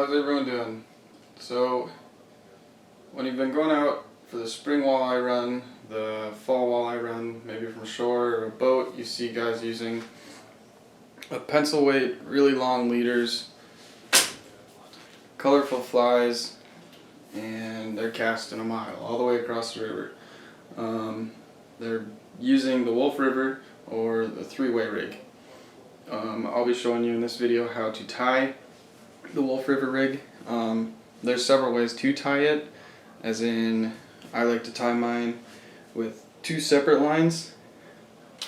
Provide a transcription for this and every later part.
How's everyone doing? So, when you've been going out for the spring walleye run, the fall walleye run, maybe from shore or a boat, you see guys using a pencil weight, really long leaders, colorful flies, and they're casting a mile all the way across the river. They're using the Wolf River or the three-way rig. I'll be showing you in this video how to tie the Wolf River rig. There's several ways to tie it, as in I like to tie mine with two separate lines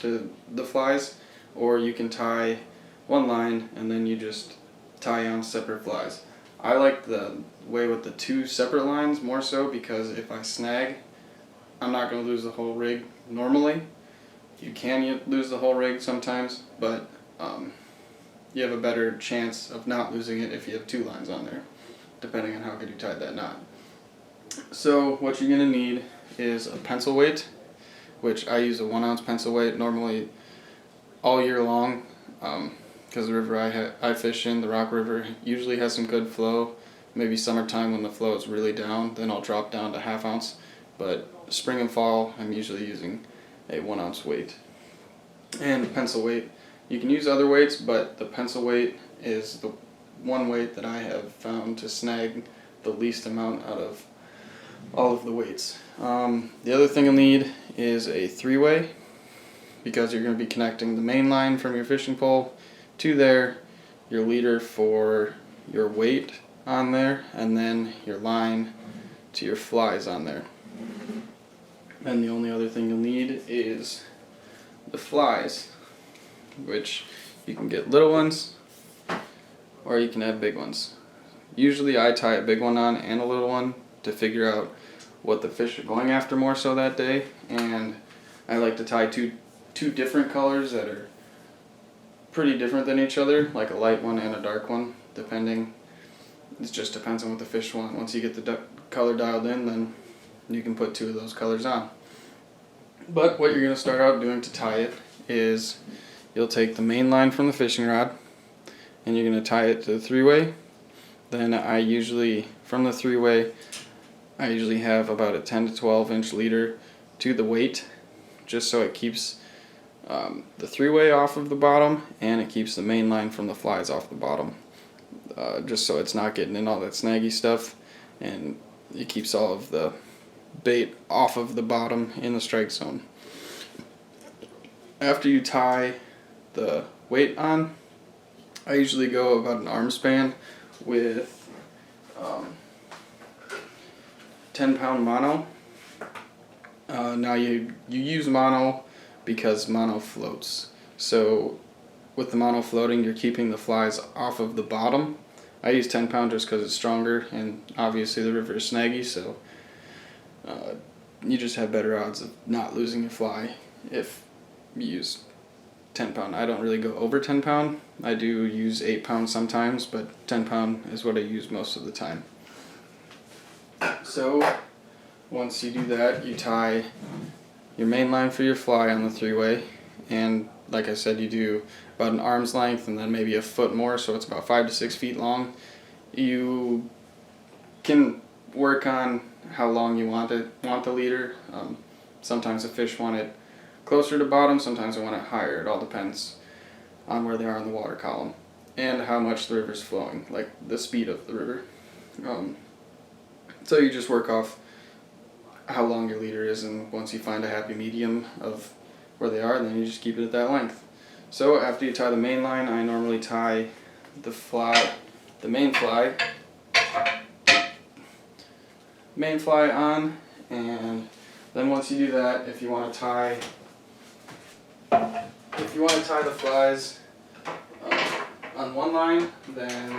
to the flies, or you can tie one line and then you just tie on separate flies. I like the way with the two separate lines more so because if I snag, I'm not going to lose the whole rig normally. You can lose the whole rig sometimes, but you have a better chance of not losing it if you have two lines on there, depending on how good you tied that knot. So what you're going to need is a pencil weight, which I use a 1 ounce pencil weight normally all year long, because the river I fish in, the Rock River, usually has some good flow. Maybe summertime when the flow is really down, then I'll drop down to 1/2 ounce, but spring and fall I'm usually using a 1 ounce weight. And pencil weight, you can use other weights, but the pencil weight is the one weight that I have found to snag the least amount out of all of the weights. The other thing you'll need is a three-way, because you're going to be connecting the main line from your fishing pole to there, your leader for your weight on there, and then your line to your flies on there. And the only other thing you'll need is the flies, which you can get little ones or you can have big ones. Usually I tie a big one on and a little one to figure out what the fish are going after more so that day, and I like to tie two different colors that are pretty different than each other, like a light one and a dark one, depending. It just depends on what the fish want. Once you get the color dialed in, then you can put two of those colors on. But what you're going to start out doing to tie it is you'll take the main line from the fishing rod and you're going to tie it to the three-way. Then from the three-way, I usually have about a 10 to 12 inch leader to the weight, just so it keeps the three-way off of the bottom and it keeps the main line from the flies off the bottom, just so it's not getting in all that snaggy stuff, and it keeps all of the bait off of the bottom in the strike zone. After you tie the weight on, I usually go about an arm span with 10-pound mono. Now you use mono because mono floats. So with the mono floating, you're keeping the flies off of the bottom. I use 10-pound just because it's stronger, and obviously the river is snaggy, so you just have better odds of not losing your fly if you use 10-pound. I don't really go over 10-pound. I do use 8-pound sometimes, but 10-pound is what I use most of the time. So once you do that, you tie your main line for your fly on the three-way, and like I said, you do about an arm's length and then maybe a foot more, so it's about 5 to 6 feet long. You can work on how long you want the leader. Sometimes the fish want it closer to bottom, sometimes they want it higher. It all depends on where they are in the water column and how much the river's flowing, like the speed of the river. So you just work off how long your leader is, and once you find a happy medium of where they are, then you just keep it at that length. So after you tie the main line, I normally tie the main fly on, and then once you do that, if you want to tie the flies on one line, then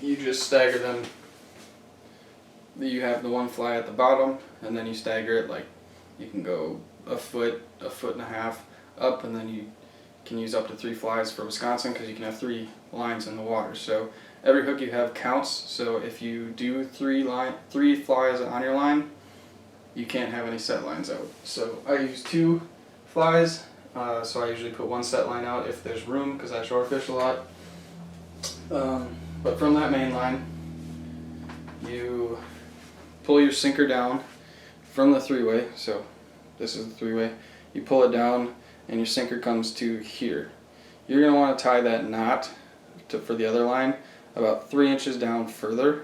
you just stagger them. You have the one fly at the bottom, and then you stagger it, like you can go a foot and a half up, and then you can use up to 3 flies for Wisconsin because you can have 3 lines in the water. So every hook you have counts. So if you do 3 flies on your line, you can't have any set lines out. So I use 2 flies, so I usually put 1 set line out if there's room, because I shore fish a lot. But from that main line, you pull your sinker down from the three-way. So this is the three-way. You pull it down and your sinker comes to here. You're going to want to tie that knot for the other line about 3 inches down further,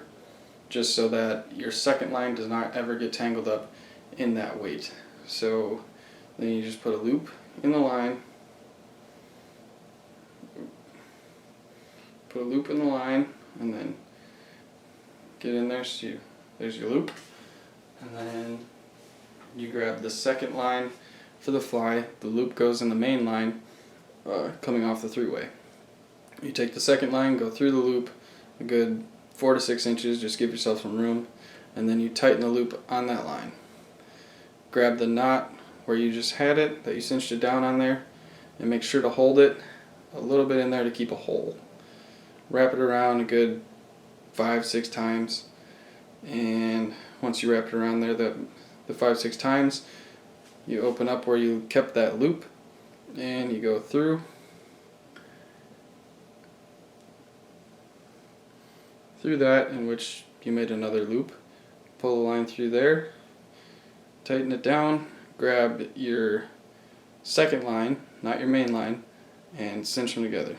just so that your second line does not ever get tangled up in that weight. So then you just put a loop in the line, put a loop in the line, and then get in there. So there's your loop, and then you grab the second line for the fly. The loop goes in the main line coming off the three-way. You take the second line, go through the loop a good 4 to 6 inches, just give yourself some room, and then you tighten the loop on that line. Grab the knot where you just had it, that you cinched it down on there, and make sure to hold it a little bit in there to keep a hole. Wrap it around a good 5-6 times, and once you wrap it around there the 5-6 times, you open up where you kept that loop and you go through that, in which you made another loop. Pull the line through there, tighten it down, grab your second line, not your main line, and cinch them together.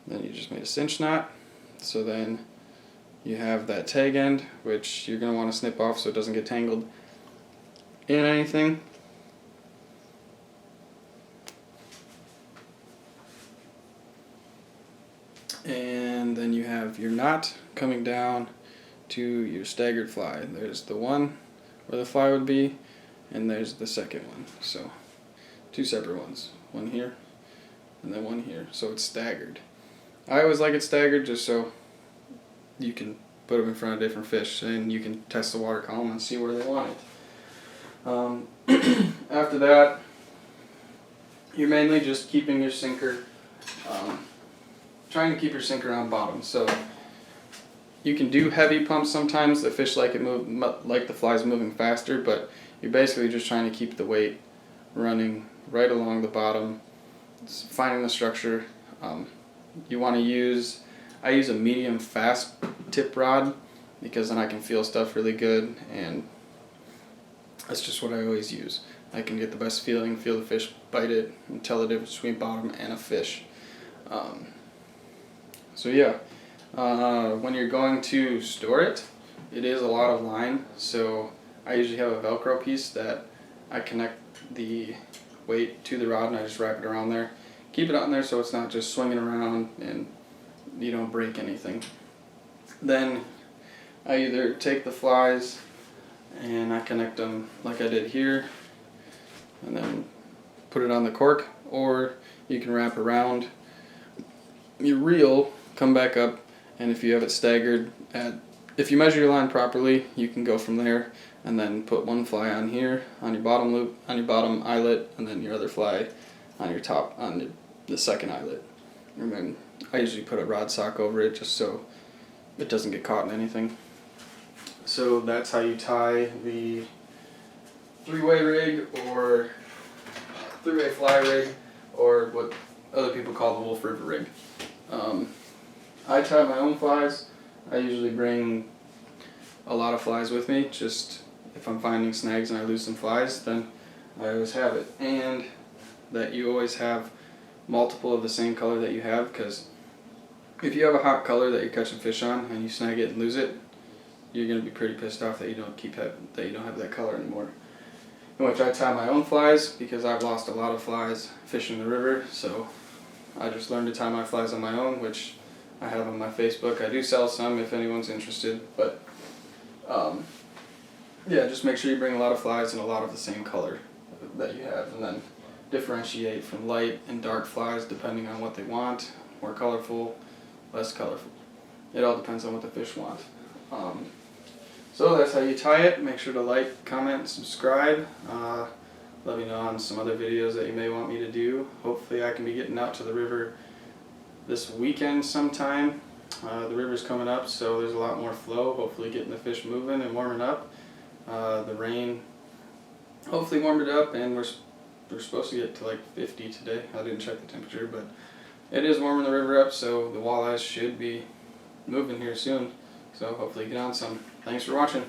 Then you just made a cinch knot, so then you have that tag end, which you're going to want to snip off so it doesn't get tangled in anything. And then you have your knot coming down to your staggered fly. There's the one where the fly would be, and there's the second one. So 2 separate ones, one here and then one here, so it's staggered. I always like it staggered just so you can put them in front of different fish and you can test the water column and see where they want it. After that, you're mainly just keeping your sinker, trying to keep your sinker on bottom. So you can do heavy pumps sometimes. The fish like the flies moving faster, but you're basically just trying to keep the weight running right along the bottom, finding the structure. You want to I use a medium fast tip rod because then I can feel stuff really good, and that's just what I always use. I can get the best feeling, feel the fish bite it, and tell the difference between bottom and a fish. So yeah, when you're going to store it, it is a lot of line, so I usually have a Velcro piece that I connect the weight to the rod and I just wrap it around there. Keep it on there so it's not just swinging around and you don't break anything. Then I either take the flies and I connect them like I did here and then put it on the cork, or you can wrap around your reel, come back up, and if you have it staggered if you measure your line properly, you can go from there and then put one fly on here on your bottom loop, on your bottom eyelet, and then your other fly on your top, on the second eyelet. And then I usually put a rod sock over it just so it doesn't get caught in anything. So that's how you tie the three-way rig, or three-way fly rig, or what other people call the Wolf River rig. I tie my own flies. I usually bring a lot of flies with me, just if I'm finding snags and I lose some flies, then I always have it. And that you always have multiple of the same color that you have, because if you have a hot color that you're catching fish on and you snag it and lose it, you're going to be pretty pissed off that you don't have that color anymore. In which I tie my own flies because I've lost a lot of flies fishing the river, so I just learned to tie my flies on my own, which I have on my Facebook. I do sell some if anyone's interested, but yeah, just make sure you bring a lot of flies and a lot of the same color that you have, and then differentiate from light and dark flies depending on what they want, more colorful, less colorful. It all depends on what the fish want. So that's how you tie it. Make sure to like, comment, subscribe. Let me know on some other videos that you may want me to do. Hopefully I can be getting out to the river this weekend sometime. The river's coming up, so there's a lot more flow, hopefully getting the fish moving and warming up. The rain hopefully warmed it up, and we're supposed to get to like 50 today. I didn't check the temperature, but it is warming the river up, so the walleyes should be moving here soon. So hopefully get on some. Thanks for watching.